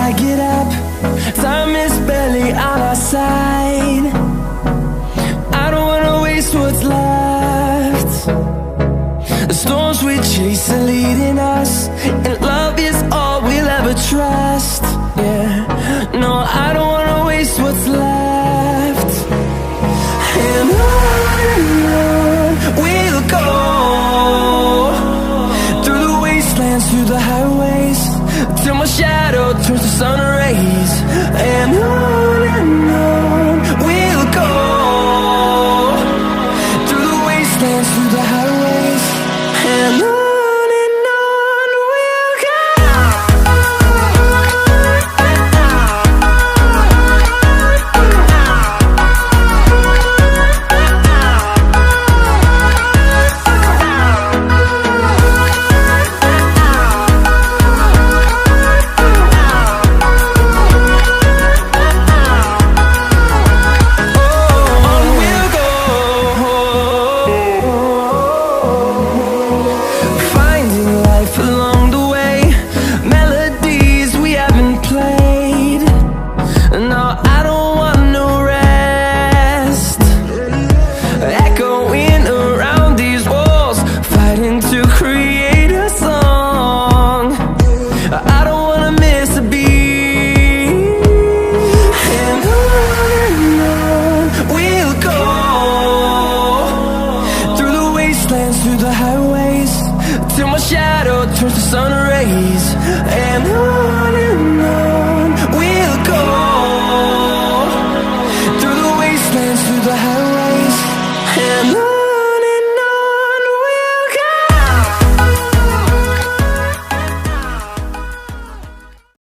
I get up, time is barely on our side. I don't wanna waste what's left. The storms we chase are leading us, and love is all we'll ever trust. Yeah, no, I don't